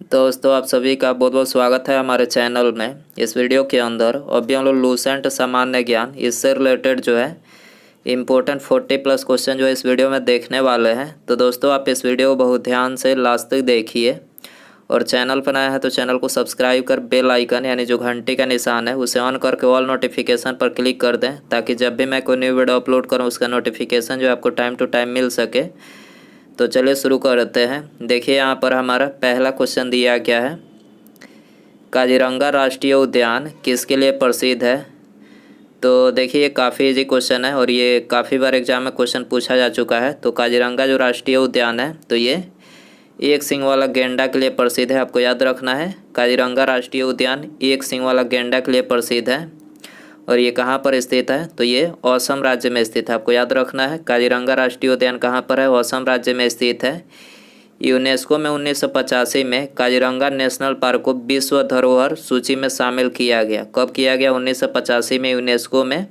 दोस्तों आप सभी का बहुत बहुत स्वागत है हमारे चैनल में। इस वीडियो के अंदर अभी हम लोग लूसेंट सामान्य ज्ञान इससे रिलेटेड जो है इम्पोर्टेंट 40+ क्वेश्चन जो है इस वीडियो में देखने वाले हैं। तो दोस्तों आप इस वीडियो को बहुत ध्यान से लास्ट तक देखिए और चैनल पर नया है तो चैनल को सब्सक्राइब कर बेल आइकन यानी जो घंटी का निशान है उसे ऑन करके ऑल नोटिफिकेशन पर क्लिक कर दें, ताकि जब भी मैं कोई न्यू वीडियो अपलोड करूँ उसका नोटिफिकेशन जो है आपको टाइम टू टाइम मिल सके। तो चलिए शुरू करते हैं। देखिए यहाँ पर हमारा पहला क्वेश्चन दिया गया है, काजीरंगा राष्ट्रीय उद्यान किसके लिए प्रसिद्ध है। तो देखिए ये काफ़ी इजी क्वेश्चन है और ये काफ़ी बार एग्जाम में क्वेश्चन पूछा जा चुका है। तो काजीरंगा जो राष्ट्रीय उद्यान है तो ये एक सींग वाला गेंडा के लिए प्रसिद्ध है। आपको याद रखना है, काजीरंगा राष्ट्रीय उद्यान एक सींग वाला गेंडा के लिए प्रसिद्ध है। और ये कहाँ पर स्थित है तो ये असम राज्य में स्थित है। आपको याद रखना है काजीरंगा राष्ट्रीय उद्यान कहाँ पर है, असम राज्य में स्थित है। यूनेस्को में 1985 में काजीरंगा नेशनल पार्क को विश्व धरोहर सूची में शामिल किया गया। कब किया गया? 1985 में यूनेस्को में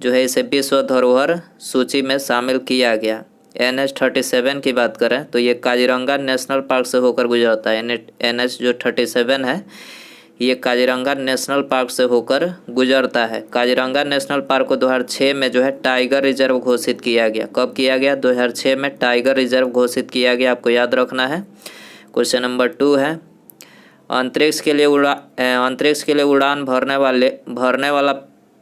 जो है इसे विश्व धरोहर सूची में शामिल किया गया। NH37 की बात करें तो ये काजीरंगा नेशनल पार्क से होकर गुजरता है। NH जो 37 है ये काजीरंगा नेशनल पार्क से होकर गुजरता है। काजीरंगा नेशनल पार्क को 2006 में जो है टाइगर रिजर्व घोषित किया गया। कब किया गया? 2006 में टाइगर रिजर्व घोषित किया गया। आपको याद रखना है। क्वेश्चन नंबर 2 है, अंतरिक्ष के लिए उड़ान भरने वाला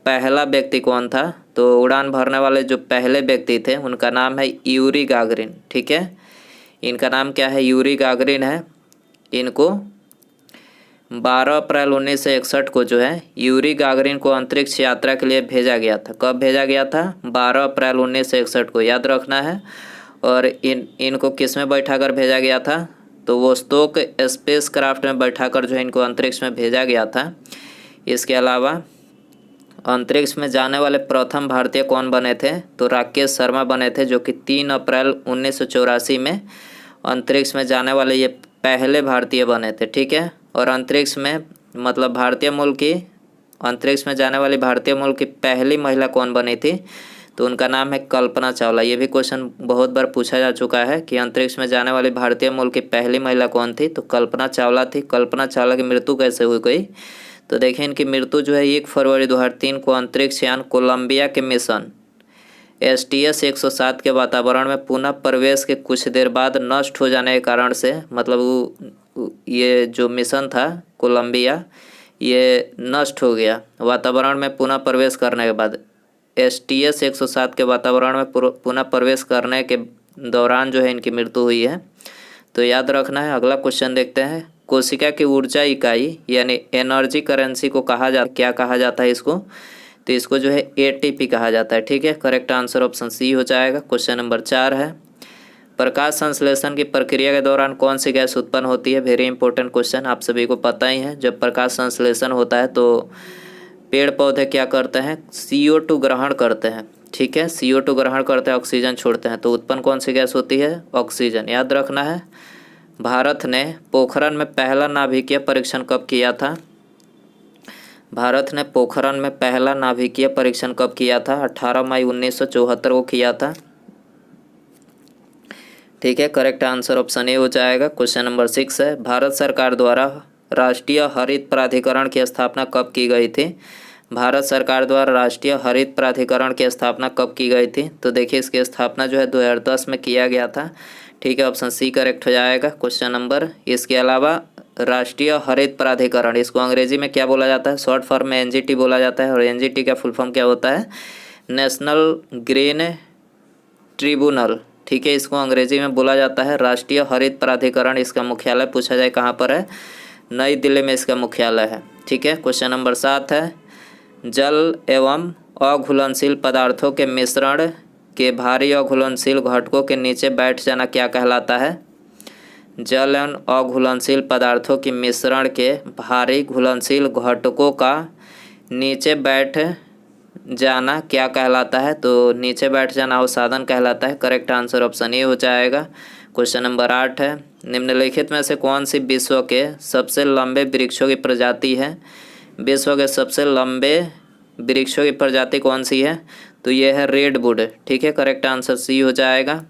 पहला व्यक्ति कौन था। तो उड़ान भरने वाले जो पहले व्यक्ति थे उनका नाम है यूरी गागरिन। ठीक है, इनका नाम क्या है? यूरी गागरिन है। इनको 12 अप्रैल 1961 को जो है यूरी गागरिन को अंतरिक्ष यात्रा के लिए भेजा गया था। कब भेजा गया था? 12 अप्रैल 1961 को, याद रखना है। और इनको किस में बैठाकर भेजा गया था? तो वोस्तोक स्पेस क्राफ्ट में बैठाकर जो है इनको अंतरिक्ष में भेजा गया था। इसके अलावा अंतरिक्ष में जाने वाले प्रथम भारतीय कौन बने थे? तो राकेश शर्मा बने थे, जो कि 3 अप्रैल 1984 में अंतरिक्ष में जाने वाले ये पहले भारतीय बने थे। ठीक है, और अंतरिक्ष में मतलब भारतीय मूल की अंतरिक्ष में जाने वाली भारतीय मूल की पहली महिला कौन बनी थी? तो उनका नाम है कल्पना चावला। ये भी क्वेश्चन बहुत बार पूछा जा चुका है कि अंतरिक्ष में जाने वाली भारतीय मूल की पहली महिला कौन थी। तो कल्पना चावला थी। कल्पना चावला की मृत्यु कैसे हुई गई? तो देखिए इनकी मृत्यु जो है 1 फरवरी 2003 को अंतरिक्ष यान कोलंबिया के मिशन STS 107 के वातावरण में पुनः प्रवेश के कुछ देर बाद नष्ट हो जाने के कारण से, मतलब ये जो मिशन था कोलंबिया ये नष्ट हो गया वातावरण में पुनः प्रवेश करने के बाद। STS 107 के वातावरण में पुनः प्रवेश करने के दौरान जो है इनकी मृत्यु हुई है। तो याद रखना है। अगला क्वेश्चन देखते हैं, कोशिका की ऊर्जा इकाई यानी एनर्जी करेंसी को क्या कहा जाता है इसको? तो इसको जो है ATP कहा जाता है। ठीक है, करेक्ट आंसर ऑप्शन C हो जाएगा। क्वेश्चन नंबर 4 है, प्रकाश संश्लेषण की प्रक्रिया के दौरान कौन सी गैस उत्पन्न होती है? वेरी इंपॉर्टेंट क्वेश्चन, आप सभी को पता ही है। जब प्रकाश संश्लेषण होता है तो पेड़ पौधे क्या करते हैं? CO2 ग्रहण करते हैं। ठीक है, CO2 ग्रहण करते हैं, ऑक्सीजन छोड़ते हैं। तो उत्पन्न कौन सी गैस होती है? ऑक्सीजन। याद रखना है। भारत ने पोखरण में पहला नाभिकीय परीक्षण कब किया था? भारत ने पोखरण में पहला नाभिकीय परीक्षण कब किया था? 18 मई 1974 को किया था। ठीक है, करेक्ट आंसर ऑप्शन A हो जाएगा। क्वेश्चन नंबर 6 है, भारत सरकार द्वारा राष्ट्रीय हरित प्राधिकरण की स्थापना कब की गई थी? भारत सरकार द्वारा राष्ट्रीय हरित प्राधिकरण की स्थापना कब की गई थी? तो देखिए इसकी स्थापना जो है 2010 में किया गया था। ठीक है, ऑप्शन C करेक्ट हो जाएगा। क्वेश्चन नंबर, इसके अलावा राष्ट्रीय हरित प्राधिकरण इसको अंग्रेजी में क्या बोला जाता है? शॉर्ट फॉर्म में NGT बोला जाता है। और NGT का फुल फॉर्म क्या होता है? National green tribunal. ठीक है, इसको अंग्रेजी में बोला जाता है राष्ट्रीय हरित प्राधिकरण। इसका मुख्यालय पूछा जाए कहाँ पर है? नई दिल्ली में इसका मुख्यालय है। ठीक है, क्वेश्चन नंबर 7 है, जल एवं अघुलनशील पदार्थों के मिश्रण के भारी अघुलनशील घटकों के नीचे बैठ जाना क्या कहलाता है? जल एवं अघुलनशील पदार्थों के मिश्रण के भारी घुलनशील घटकों का नीचे बैठ जाना क्या कहलाता है? तो नीचे बैठ जाना अवसादन कहलाता है। करेक्ट आंसर ऑप्शन A हो जाएगा। क्वेश्चन नंबर 8 है, निम्नलिखित में से कौन सी विश्व के सबसे लंबे वृक्षों की प्रजाति है? विश्व के सबसे लंबे वृक्षों की प्रजाति कौन सी है? तो ये है रेडवुड। ठीक है, करेक्ट आंसर C हो जाएगा।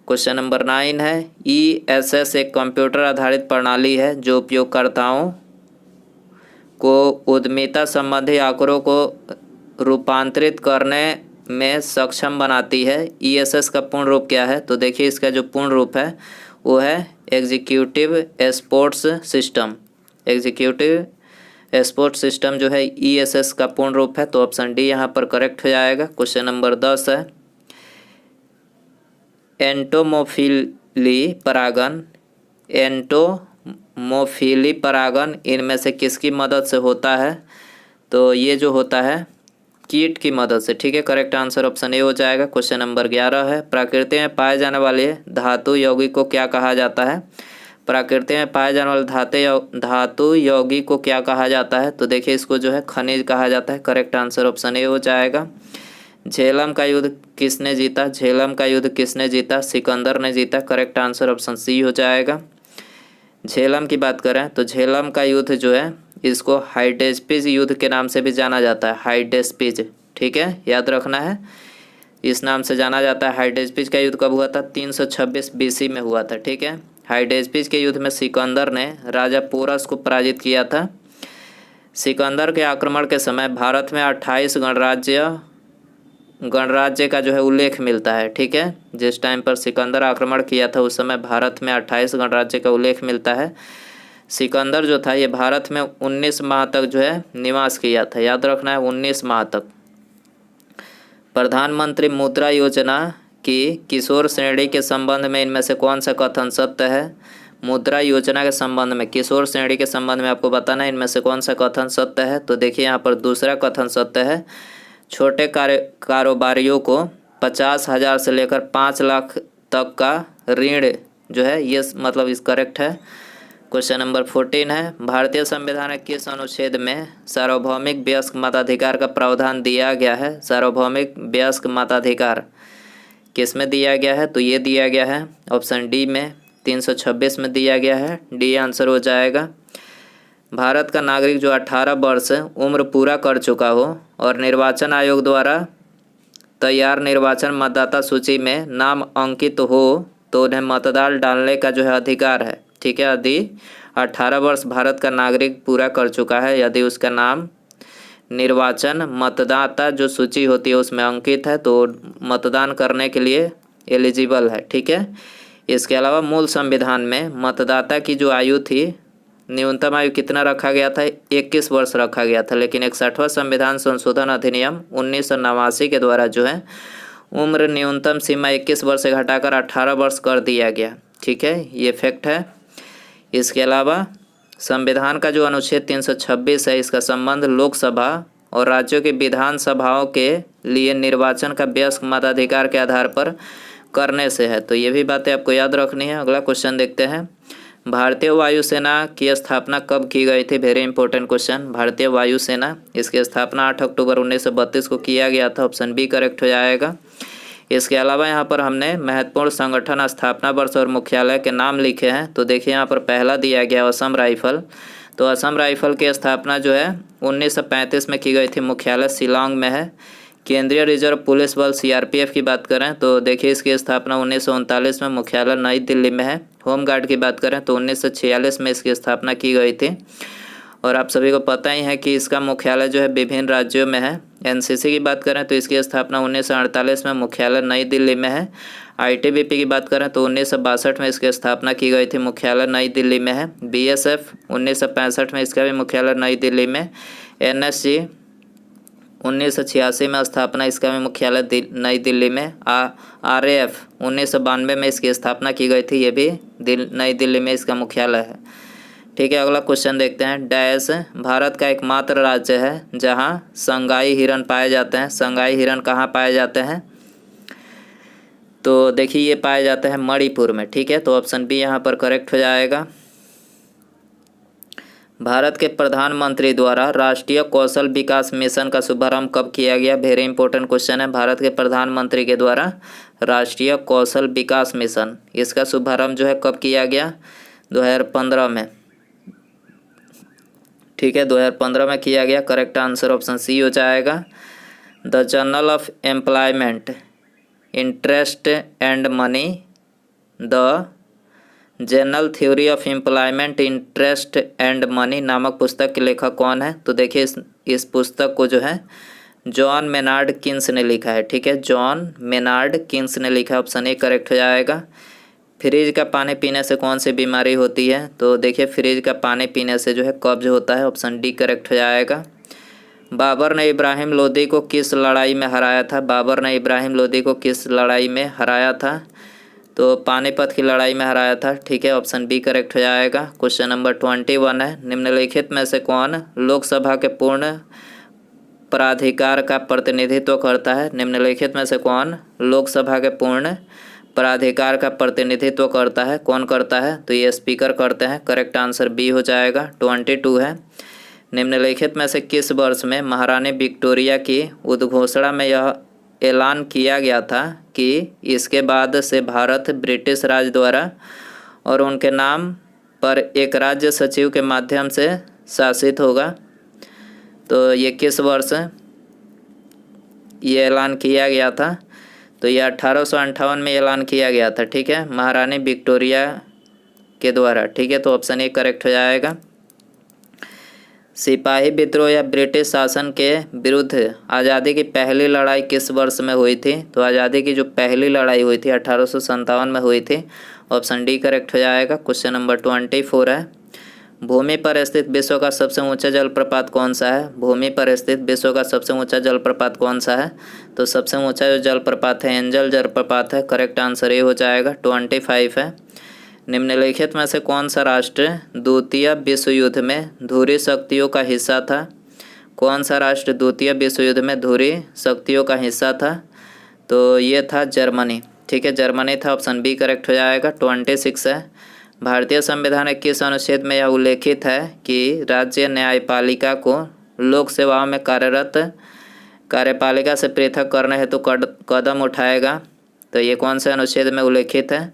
क्वेश्चन नंबर 9 है ESS एक कंप्यूटर आधारित प्रणाली है जो उपयोगकर्ताओं को उद्यमिता संबंधी आंकड़ों को रूपांतरित करने में सक्षम बनाती है। ESS का पूर्ण रूप क्या है? तो देखिए इसका जो पूर्ण रूप है वो है executive sports system. Executive sports system जो है ESS का पूर्ण रूप है, तो ऑप्शन डी यहाँ पर करेक्ट हो जाएगा। क्वेश्चन नंबर 10 है एंटोमोफिली परागन इनमें से किसकी मदद से होता है? तो ये जो होता है कीट की मदद से। ठीक है, करेक्ट आंसर ऑप्शन ए हो जाएगा। क्वेश्चन नंबर 11 है प्रकृति में पाए जाने वाले धातु यौगिक को क्या कहा जाता है? प्रकृति में पाए जाने वाले धातु यौगिक को क्या कहा जाता है? तो देखिए इसको जो है खनिज कहा जाता है। करेक्ट आंसर ऑप्शन ए हो जाएगा। झेलम का युद्ध किसने जीता? झेलम का युद्ध किसने जीता? सिकंदर ने जीता। करेक्ट आंसर ऑप्शन सी हो जाएगा। झेलम की बात करें तो झेलम का युद्ध जो है इसको हाइडेस्पिज युद्ध के नाम से भी जाना जाता है। हाइडेस्पिज, ठीक है, याद रखना है, इस नाम से जाना जाता है। हाइडेस्पिज का युद्ध कब हुआ था? 326 BC में हुआ था। ठीक है, हाइडेस्पिज के युद्ध में सिकंदर ने राजा पोरस को पराजित किया था। सिकंदर के आक्रमण के समय भारत में 28 गणराज्य का जो है उल्लेख मिलता है। ठीक है, जिस टाइम पर सिकंदर आक्रमण किया था उस समय भारत में 28 गणराज्य का उल्लेख मिलता है। सिकंदर जो था ये भारत में 19 माह तक जो है निवास किया था। याद रखना है 19 माह तक। प्रधानमंत्री मुद्रा योजना की किशोर श्रेणी के संबंध में इनमें से कौन सा कथन सत्य है? मुद्रा योजना के संबंध में, किशोर श्रेणी के संबंध में आपको बताना है इनमें से कौन सा कथन सत्य है। तो देखिए यहाँ पर दूसरा कथन सत्य है। छोटे कारोबारियों को 50,000 से लेकर 5 लाख तक का ऋण जो है ये मतलब इस करेक्ट है। क्वेश्चन नंबर 14 है भारतीय संविधान के किस अनुच्छेद में सार्वभौमिक वयस्क मताधिकार का प्रावधान दिया गया है? सार्वभौमिक वयस्क मताधिकार किस में दिया गया है? तो ये दिया गया है ऑप्शन डी में, 326 में दिया गया है। डी आंसर हो जाएगा। भारत का नागरिक जो 18 वर्ष उम्र पूरा कर चुका हो और निर्वाचन आयोग द्वारा तैयार निर्वाचन मतदाता सूची में नाम अंकित हो तो उन्हें मतदान डालने का जो है अधिकार है। ठीक है, यदि 18 वर्ष भारत का नागरिक पूरा कर चुका है, यदि उसका नाम निर्वाचन मतदाता जो सूची होती है उसमें अंकित है तो मतदान करने के लिए एलिजिबल है। ठीक है, इसके अलावा मूल संविधान में मतदाता की जो आयु थी, न्यूनतम आयु कितना रखा गया था? 21 वर्ष रखा गया था। लेकिन 61वां संविधान संशोधन अधिनियम 1989 के द्वारा जो है उम्र न्यूनतम सीमा 21 वर्ष से घटाकर 18 वर्ष कर दिया गया। ठीक है, ये फैक्ट है। इसके अलावा संविधान का जो अनुच्छेद 326 है इसका संबंध लोकसभा और राज्यों की विधानसभाओं के लिए निर्वाचन का वयस्क मताधिकार के आधार पर करने से है। तो ये भी बातें आपको याद रखनी है। अगला क्वेश्चन देखते हैं भारतीय वायुसेना की स्थापना कब की गई थी? Very important question. भारतीय वायुसेना, इसकी स्थापना 8 अक्टूबर 1932 को किया गया था। ऑप्शन बी करेक्ट हो जाएगा। इसके अलावा यहाँ पर हमने महत्वपूर्ण संगठन, स्थापना वर्ष और मुख्यालय के नाम लिखे हैं। तो देखिए यहाँ पर पहला दिया गया असम राइफल। तो असम राइफल की स्थापना जो है 1935 में की गई थी, मुख्यालय शिलांग में है। केंद्रीय रिजर्व पुलिस बल CRPF की बात करें तो देखिए इसकी स्थापना 1939 में, मुख्यालय नई दिल्ली में है। होम गार्ड की बात करें तो 1946 में इसकी स्थापना की गई थी और आप सभी को पता ही है कि इसका मुख्यालय जो है विभिन्न राज्यों में है। NCC की बात करें तो इसकी स्थापना 1948 में, मुख्यालय नई दिल्ली में है। ITBP की बात करें तो 1962 में इसकी स्थापना की गई थी, मुख्यालय नई दिल्ली में है। BSF 1965 में, इसका भी मुख्यालय नई दिल्ली में। NSG 1986 में स्थापना, इसका भी मुख्यालय नई दिल्ली में। RAF 1992 में इसकी स्थापना की गई थी, ये भी नई दिल्ली में इसका मुख्यालय है। ठीक है, अगला क्वेश्चन देखते हैं। डैश भारत का एकमात्र राज्य है जहां संगाई हिरण पाए जाते हैं। संगाई हिरण कहाँ पाए जाते हैं? तो देखिए ये पाए जाते हैं मणिपुर में। ठीक है, तो ऑप्शन बी यहाँ पर करेक्ट हो जाएगा। भारत के प्रधानमंत्री द्वारा राष्ट्रीय कौशल विकास मिशन का शुभारंभ कब किया गया? वेरी इंपॉर्टेंट क्वेश्चन है। भारत के प्रधानमंत्री के द्वारा राष्ट्रीय कौशल विकास मिशन, इसका शुभारंभ जो है कब किया गया? 2015 में। ठीक है, 2015 में किया गया। करेक्ट आंसर ऑप्शन सी हो जाएगा। The journal of employment, interest and money the general theory of employment interest and money नामक पुस्तक के लेखक कौन है? तो देखिए इस पुस्तक को जो है जॉन मेनार्ड किन्स ने लिखा है। ठीक है, जॉन मेनार्ड किन्स ने लिखा है। ऑप्शन ए करेक्ट हो जाएगा। फ्रिज का पानी पीने से कौन सी बीमारी होती है? तो देखिए फ्रिज का पानी पीने से जो है कब्ज होता है। ऑप्शन डी करेक्ट हो जाएगा। बाबर ने इब्राहिम लोदी को किस लड़ाई में हराया था? बाबर ने इब्राहिम लोदी को किस लड़ाई में हराया था? तो पानीपत की लड़ाई में हराया था। ठीक है, ऑप्शन बी करेक्ट हो जाएगा। क्वेश्चन नंबर 21 है, निम्नलिखित में से कौन लोकसभा के पूर्ण प्राधिकार का प्रतिनिधित्व करता है? निम्नलिखित में से कौन लोकसभा के पूर्ण प्राधिकार का प्रतिनिधित्व करता है? कौन करता है? तो ये स्पीकर करते हैं। करेक्ट आंसर बी हो जाएगा। 22 है, निम्नलिखित में से किस वर्ष में महारानी विक्टोरिया की उद्घोषणा में यह ऐलान किया गया था कि इसके बाद से भारत ब्रिटिश राज द्वारा और उनके नाम पर एक राज्य सचिव के माध्यम से शासित होगा? तो ये किस वर्ष ये ऐलान किया गया था? तो ये 1858 में ऐलान किया गया था। ठीक है, महारानी विक्टोरिया के द्वारा। ठीक है, तो ऑप्शन ए करेक्ट हो जाएगा। सिपाही विद्रोह या ब्रिटिश शासन के विरुद्ध आज़ादी की पहली लड़ाई किस वर्ष में हुई थी? तो आज़ादी की जो पहली लड़ाई हुई थी 1857 में हुई थी। ऑप्शन डी करेक्ट हो जाएगा। क्वेश्चन नंबर 24 है, भूमि पर स्थित विश्व का सबसे ऊंचा जलप्रपात कौन सा है? भूमि पर स्थित विश्व का सबसे ऊंचा जलप्रपात कौन सा है? तो सबसे ऊंचा जो जलप्रपात है एंजल जलप्रपात है। करेक्ट आंसर ये हो जाएगा। 25 है, निम्नलिखित में से कौन सा राष्ट्र द्वितीय विश्व युद्ध में धुरी शक्तियों का हिस्सा था? कौन सा राष्ट्र द्वितीय विश्व युद्ध में धुरी शक्तियों का हिस्सा था? तो ये था जर्मनी। ठीक है, जर्मनी था। ऑप्शन बी करेक्ट हो जाएगा। 26 है, भारतीय संविधान के किस अनुच्छेद में यह उल्लेखित है कि राज्य न्यायपालिका को लोक सेवाओं में कार्यरत कार्यपालिका से पृथक करने हेतु कदम उठाएगा? तो ये कौन से अनुच्छेद में उल्लेखित है?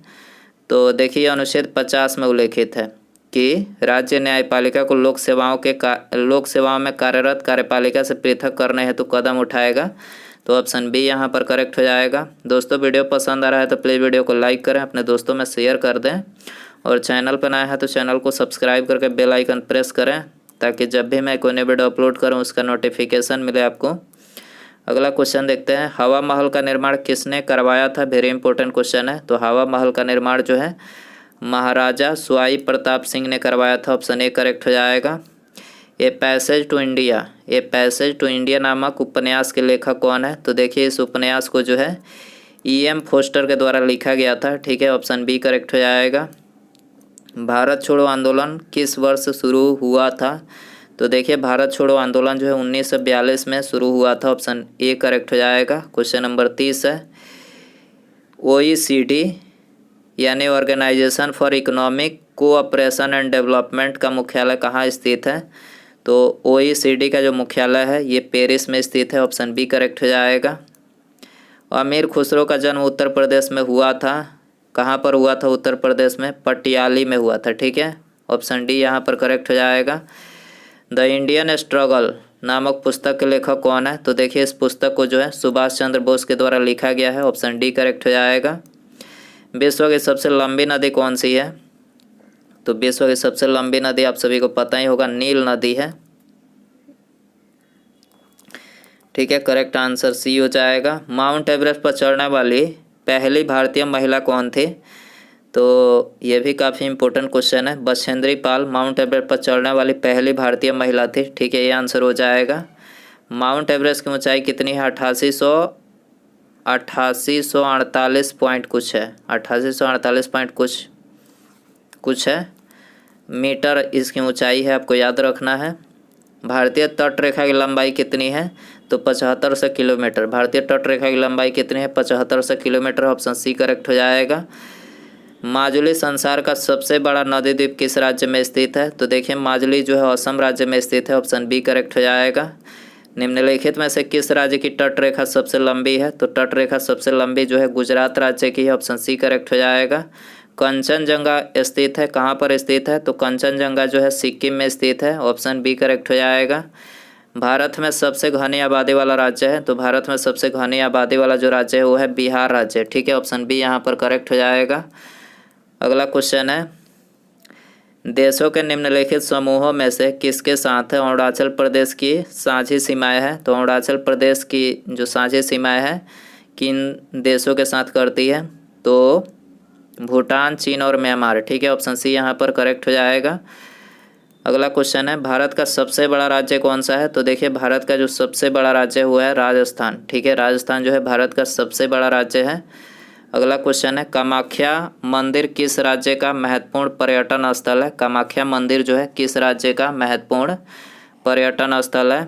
तो देखिए अनुच्छेद 50 में उल्लेखित है कि राज्य न्यायपालिका को लोक सेवाओं में कार्यरत कार्यपालिका से पृथक करने हेतु कदम उठाएगा। तो ऑप्शन बी यहाँ पर करेक्ट हो जाएगा। दोस्तों वीडियो पसंद आ रहा है तो प्लीज़ वीडियो को लाइक करें, अपने दोस्तों में शेयर कर दें और चैनल पर नया है तो चैनल को सब्सक्राइब करके बेल आइकन प्रेस करें ताकि जब भी मैं कोई नई वीडियो अपलोड करूं उसका नोटिफिकेशन मिले आपको। अगला क्वेश्चन देखते हैं, हवा महल का निर्माण किसने करवाया था? वेरी इंपॉर्टेंट क्वेश्चन है। तो हवा महल का निर्माण जो है महाराजा स्वाई प्रताप सिंह ने करवाया था। ऑप्शन ए करेक्ट हो जाएगा। ए पैसेज टू इंडिया नामक उपन्यास के लेखक कौन है? तो देखिए इस उपन्यास को जो है E.M. फोस्टर के द्वारा लिखा गया था। ठीक है, ऑप्शन बी करेक्ट हो जाएगा। भारत छोड़ो आंदोलन किस वर्ष शुरू हुआ था? तो देखिए भारत छोड़ो आंदोलन जो है 1942 में शुरू हुआ था। ऑप्शन ए करेक्ट हो जाएगा। क्वेश्चन नंबर 30 है, OECD यानी organisation for economic cooperation and development का मुख्यालय कहाँ स्थित है? तो OECD का जो मुख्यालय है ये पेरिस में स्थित है। ऑप्शन बी करेक्ट हो जाएगा। अमीर खुसरो का जन्म उत्तर प्रदेश में हुआ था। कहाँ पर हुआ था? उत्तर प्रदेश में पटियाली में हुआ था। ठीक है, ऑप्शन डी यहाँ पर करेक्ट हो जाएगा। द इंडियन स्ट्रगल नामक पुस्तक के लेखक कौन है? तो देखिए इस पुस्तक को जो है सुभाष चंद्र बोस के द्वारा लिखा गया है। ऑप्शन डी करेक्ट हो जाएगा। विश्व की सबसे लंबी नदी कौन सी है? तो विश्व की सबसे लंबी नदी आप सभी को पता ही होगा, नील नदी है। ठीक है, करेक्ट आंसर सी हो जाएगा। माउंट एवरेस्ट पर चढ़ने वाली पहली भारतीय महिला कौन थी? तो ये भी काफ़ी इंपॉर्टेंट क्वेश्चन है। बछेंद्री पाल माउंट एवरेस्ट पर चढ़ने वाली पहली भारतीय महिला थी। ठीक है, ये आंसर हो जाएगा। माउंट एवरेस्ट की ऊंचाई कितनी है? 8848 पॉइंट कुछ है, 8848 पॉइंट कुछ है मीटर इसकी ऊंचाई है, आपको याद रखना है। भारतीय तट रेखा की लंबाई कितनी है? तो 7500 किलोमीटर। भारतीय तट रेखा की लंबाई कितनी है? 7500 किलोमीटर। ऑप्शन सी करेक्ट हो जाएगा। माजुली संसार का सबसे बड़ा नदी द्वीप किस राज्य में स्थित है? तो देखिए माजुली जो है असम राज्य में स्थित है। ऑप्शन बी करेक्ट हो जाएगा। निम्नलिखित में से किस राज्य की तट रेखा सबसे लंबी है? तो तट रेखा सबसे लंबी जो है गुजरात राज्य की है। ऑप्शन सी करेक्ट हो जाएगा। कंचनजंगा स्थित है, कहाँ पर स्थित है? तो कंचनजंगा जो है सिक्किम में स्थित है। ऑप्शन बी करेक्ट हो जाएगा। भारत में सबसे घनी आबादी वाला राज्य है? तो भारत में सबसे घनी आबादी वाला जो राज्य है वो है बिहार राज्य। ठीक है, ऑप्शन बी यहाँ पर करेक्ट हो जाएगा। अगला क्वेश्चन है, देशों के निम्नलिखित समूहों में से किसके साथ अरुणाचल प्रदेश की साझी सीमाएं हैं? तो अरुणाचल प्रदेश की जो साझी सीमाएं हैं किन देशों के साथ करती है? तो भूटान, चीन और म्यांमार। ठीक है, ऑप्शन सी यहाँ पर करेक्ट हो जाएगा। अगला क्वेश्चन है, भारत का सबसे बड़ा राज्य कौन सा है? तो देखिए, भारत का जो सबसे बड़ा राज्य हुआ है राजस्थान। ठीक है, राजस्थान जो है भारत का सबसे बड़ा राज्य है। अगला क्वेश्चन है, कामाख्या मंदिर किस राज्य का महत्वपूर्ण पर्यटन स्थल है? कामाख्या मंदिर जो है किस राज्य का महत्वपूर्ण पर्यटन स्थल है?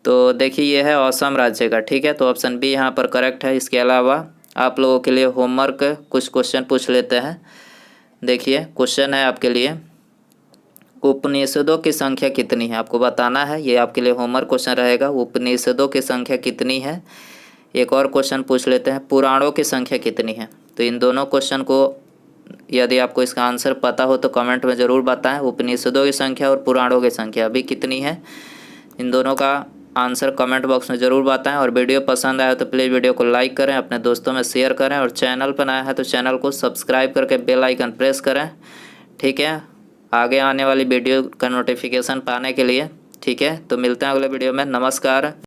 तो देखिए, ये है असम राज्य का। ठीक है, तो ऑप्शन बी यहाँ पर करेक्ट है। इसके अलावा आप लोगों के लिए होमवर्क कुछ क्वेश्चन पूछ लेते हैं। देखिए, क्वेश्चन है आपके लिए, उपनिषदों की संख्या कितनी है? आपको बताना है, ये आपके लिए होमवर्क क्वेश्चन रहेगा। उपनिषदों की संख्या कितनी है? एक और क्वेश्चन पूछ लेते हैं, पुराणों की संख्या कितनी है? तो इन दोनों क्वेश्चन को यदि आपको इसका आंसर पता हो तो कमेंट में ज़रूर बताएं। उपनिषदों की संख्या और पुराणों की संख्या अभी कितनी है, इन दोनों का आंसर कमेंट बॉक्स में ज़रूर बताएं। और वीडियो पसंद आया तो प्लीज़ वीडियो को लाइक करें, अपने दोस्तों में शेयर करें, और चैनल पर नया है तो चैनल को सब्सक्राइब करके बेल आइकन प्रेस करें। ठीक है, आगे आने वाली वीडियो का नोटिफिकेशन पाने के लिए। ठीक है, तो मिलते हैं अगले वीडियो में। नमस्कार।